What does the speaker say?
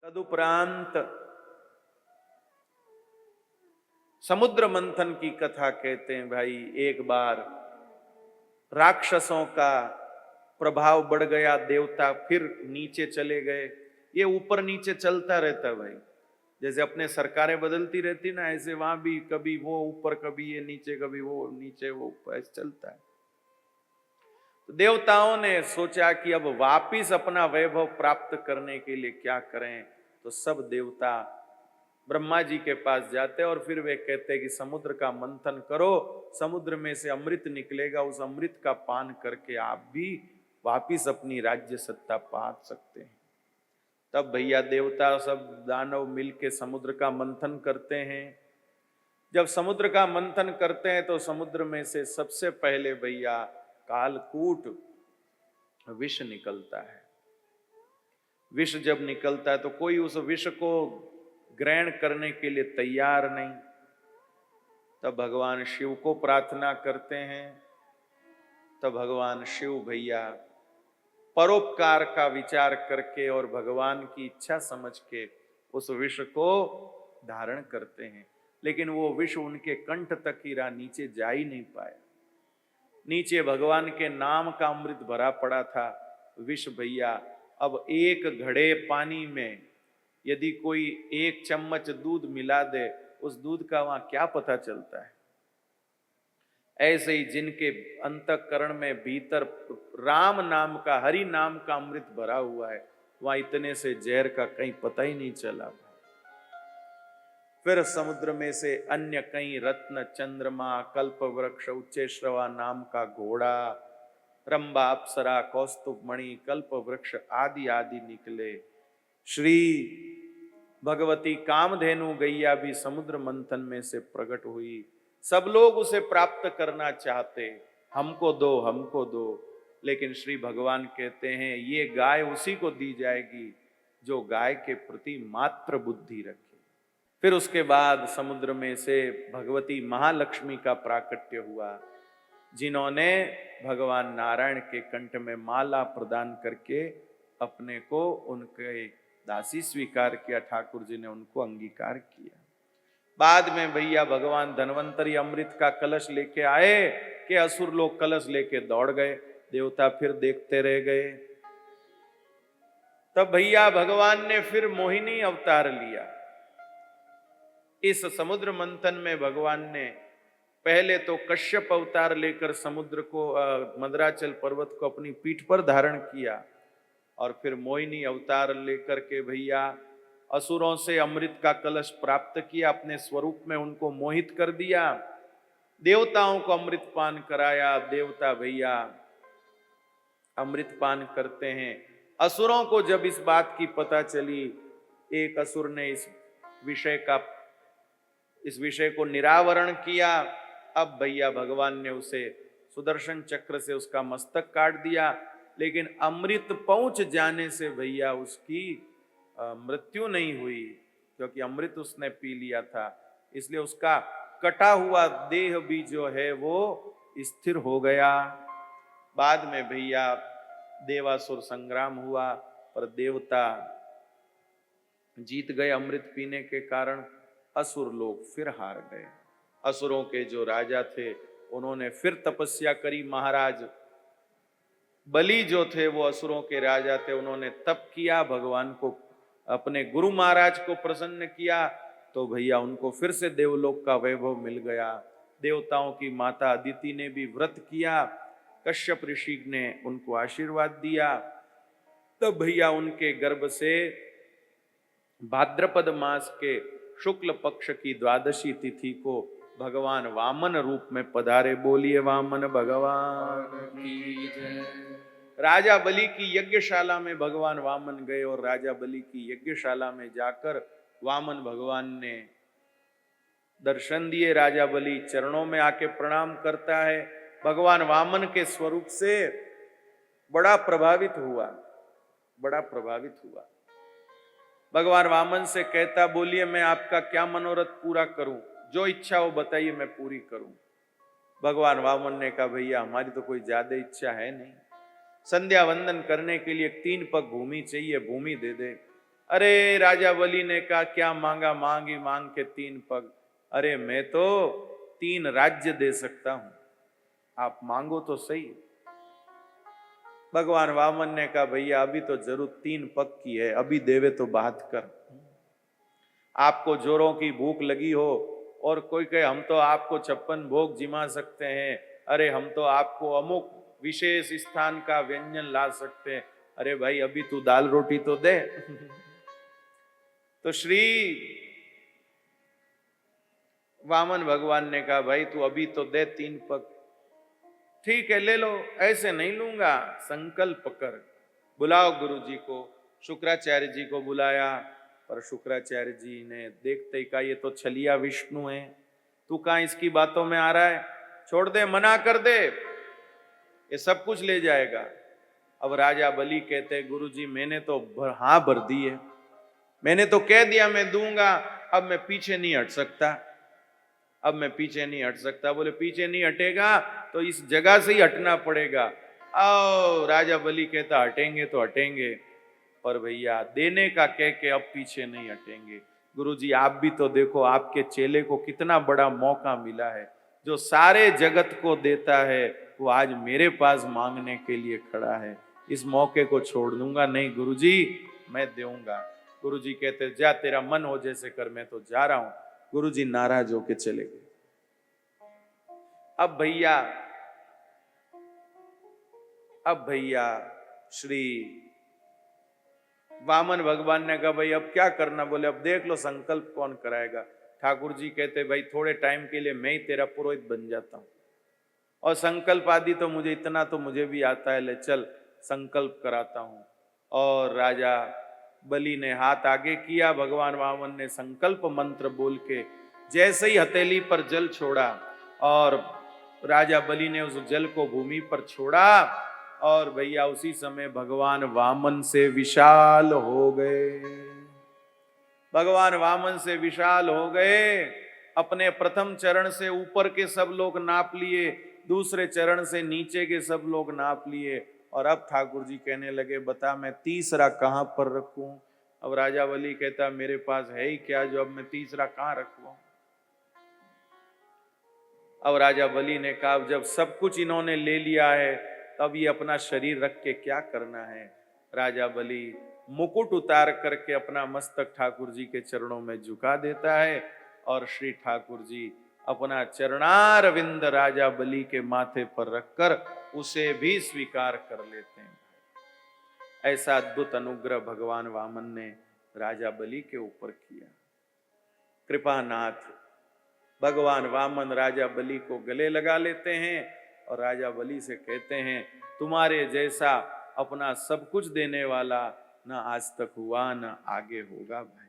तदुपरांत समुद्र मंथन की कथा कहते हैं। भाई एक बार राक्षसों का प्रभाव बढ़ गया, देवता फिर नीचे चले गए। ये ऊपर नीचे चलता रहता है भाई, जैसे अपने सरकारें बदलती रहती ना, ऐसे वहां भी कभी वो ऊपर, कभी ये नीचे, कभी वो नीचे, वो ऊपर, ऐसे चलता है। तो देवताओं ने सोचा कि अब वापिस अपना वैभव प्राप्त करने के लिए क्या करें। तो सब देवता ब्रह्मा जी के पास जाते और फिर वे कहते कि समुद्र का मंथन करो, समुद्र में से अमृत निकलेगा, उस अमृत का पान करके आप भी वापिस अपनी राज्य सत्ता पा सकते हैं। तब भैया देवता सब दानव मिलके समुद्र का मंथन करते हैं। जब समुद्र का मंथन करते हैं तो समुद्र में से सबसे पहले भैया कालकूट विष निकलता है। विष जब निकलता है तो कोई उस विष को ग्रहण करने के लिए तैयार नहीं। तब भगवान शिव को प्रार्थना करते हैं। तब भगवान शिव भैया परोपकार का विचार करके और भगवान की इच्छा समझ के उस विष को धारण करते हैं। लेकिन वो विष उनके कंठ तक ही रहा, नीचे जा ही नहीं पाया। नीचे भगवान के नाम का अमृत भरा पड़ा था। विष भैया अब एक घड़े पानी में यदि कोई एक चम्मच दूध मिला दे, उस दूध का वहां क्या पता चलता है। ऐसे ही जिनके अंतःकरण में भीतर राम नाम का, हरि नाम का अमृत भरा हुआ है, वहां इतने से जहर का कहीं पता ही नहीं चला। फिर समुद्र में से अन्य कई रत्न, चंद्रमा, कल्प वृक्ष, उच्चेश्रवा नाम का घोड़ा, रंबा, अप्सरा, कौस्तुभ मणि, कल्प वृक्ष आदि आदि निकले। श्री भगवती कामधेनु गैया भी समुद्र मंथन में से प्रकट हुई। सब लोग उसे प्राप्त करना चाहते, हमको दो, हमको दो। लेकिन श्री भगवान कहते हैं ये गाय उसी को दी जाएगी जो गाय के प्रति मात्र बुद्धि रखे। फिर उसके बाद समुद्र में से भगवती महालक्ष्मी का प्राकट्य हुआ, जिन्होंने भगवान नारायण के कंठ में माला प्रदान करके अपने को उनके दासी स्वीकार किया। ठाकुर जी ने उनको अंगीकार किया। बाद में भैया भगवान धन्वंतरी अमृत का कलश लेके आए कि असुर लोग कलश लेके दौड़ गए, देवता फिर देखते रह गए। तब भैया भगवान ने फिर मोहिनी अवतार लिया। इस समुद्र मंथन में भगवान ने पहले तो कश्यप अवतार लेकर समुद्र को, मंदराचल पर्वत को अपनी पीठ पर धारण किया, और फिर मोहिनी अवतार लेकर के भैया असुरों से अमृत का कलश प्राप्त किया, अपने स्वरूप में उनको मोहित कर दिया, देवताओं को अमृत पान कराया। देवता भैया अमृत पान करते हैं। असुरों को जब इस बात की पता चली, एक असुर ने इस विषय को निरावरण किया। अब भैया भगवान ने उसे सुदर्शन चक्र से उसका मस्तक काट दिया, लेकिन अमृत पहुंच जाने से भैया उसकी मृत्यु नहीं हुई, क्योंकि अमृत उसने पी लिया था। इसलिए उसका कटा हुआ देह भी जो है वो स्थिर हो गया। बाद में भैया देवासुर संग्राम हुआ, पर देवता जीत गए अमृत पीने के कारण। असुर लोग फिर हार गए। असुरों के जो राजा थे उन्होंने फिर तपस्या करी। महाराज बलि जो थे वो असुरों के राजा थे, उन्होंने तप किया, भगवान को, अपने गुरु महाराज को प्रसन्न किया, तो भैया उनको फिर से देवलोक का वैभव मिल गया। देवताओं की माता अदिति ने भी व्रत किया, कश्यप ऋषि ने उनको आशीर्वाद दिया। तब भैया उनके गर्भ से भाद्रपद मास के शुक्ल पक्ष की द्वादशी तिथि को भगवान वामन रूप में पधारे। बोलिए वामन भगवान की जय। राजा बलि की यज्ञशाला में भगवान वामन गए, और राजा बलि की यज्ञशाला में जाकर वामन भगवान ने दर्शन दिए। राजा बलि चरणों में आके प्रणाम करता है। भगवान वामन के स्वरूप से बड़ा प्रभावित हुआ। भगवान वामन से कहता, बोलिए मैं आपका क्या मनोरथ पूरा करूं, जो इच्छा हो बताइए मैं पूरी करूं। भगवान वामन ने कहा, भैया हमारी तो कोई ज्यादा इच्छा है नहीं, संध्या वंदन करने के लिए 3 पग भूमि चाहिए, भूमि दे दे। अरे राजा बलि ने कहा क्या मांगा, मांगी मांग के 3 पग। अरे मैं तो 3 राज्य दे सकता हूं, आप मांगो तो सही। भगवान वामन ने कहा भैया अभी तो जरूर 3 पग की है, अभी देवे तो बात कर। आपको जोरों की भूख लगी हो और कोई कहे हम तो आपको 56 भोग जिमा सकते हैं, अरे हम तो आपको अमुक विशेष स्थान का व्यंजन ला सकते हैं, अरे भाई अभी तू दाल रोटी तो दे। तो श्री वामन भगवान ने कहा भाई तू अभी तो दे 3 पग। ठीक है ले लो, ऐसे नहीं लूंगा, संकल्प कर, बुलाओ गुरु जी को। शुक्राचार्य जी को बुलाया, पर शुक्राचार्य जी ने देखते ही कहा ये तो छलिया विष्णु है, तू कहां इसकी बातों में आ रहा है, छोड़ दे, मना कर दे, ये सब कुछ ले जाएगा। अब राजा बलि कहते गुरु जी मैंने तो हाँ भर दी है, मैंने तो कह दिया मैं दूंगा, अब मैं पीछे नहीं हट सकता, अब मैं पीछे नहीं हट सकता। बोले पीछे नहीं हटेगा तो इस जगह से ही हटना पड़ेगा। आओ राजा बलि कहता हटेंगे तो हटेंगे, पर भैया देने का कह के अब पीछे नहीं हटेंगे। गुरुजी आप भी तो देखो आपके चेले को कितना बड़ा मौका मिला है, जो सारे जगत को देता है वो आज मेरे पास मांगने के लिए खड़ा है, इस मौके को छोड़ दूंगा नहीं गुरुजी, मैं दूंगा। गुरुजी कहते जा तेरा मन हो जैसे कर, मैं तो जा रहा हूं। गुरुजी नाराज होके चले गए। अब भैया श्री वामन भगवान ने कहा भाई अब क्या करना। बोले अब देख लो संकल्प कौन कराएगा। ठाकुर जी कहते भाई थोड़े टाइम के लिए मैं ही तेरा पुरोहित बन जाता हूं, और संकल्प आदि तो मुझे इतना तो मुझे भी आता है, ले चल संकल्प कराता हूं। और राजा बलि ने हाथ आगे किया, भगवान वामन ने संकल्प मंत्र बोल के जैसे ही हथेली पर जल छोड़ा, और राजा बलि ने उस जल को भूमि पर छोड़ा, और भैया उसी समय भगवान वामन से विशाल हो गए। भगवान वामन से विशाल हो गए। अपने प्रथम चरण से ऊपर के सब लोग नाप लिए, दूसरे चरण से नीचे के सब लोग नाप लिए, और अब ठाकुर जी कहने लगे बता मैं तीसरा कहां पर रखूं। अब राजा बलि कहता मेरे पास है ही क्या जो अब मैं तीसरा कहां रखूं। अब राजा बलि ने कहा जब सब कुछ इन्होंने ले लिया है तब ये अपना शरीर रख के क्या करना है। राजा बलि मुकुट उतार करके अपना मस्तक ठाकुर जी के चरणों में झुका देता है, और श्री ठाकुर जी अपना चरणारविंद राजा बलि के माथे पर रखकर उसे भी स्वीकार कर लेते हैं। ऐसा अद्भुत अनुग्रह भगवान वामन ने राजा बलि के ऊपर किया। कृपानाथ भगवान वामन राजा बलि को गले लगा लेते हैं और राजा बलि से कहते हैं तुम्हारे जैसा अपना सब कुछ देने वाला न आज तक हुआ न आगे होगा भाई।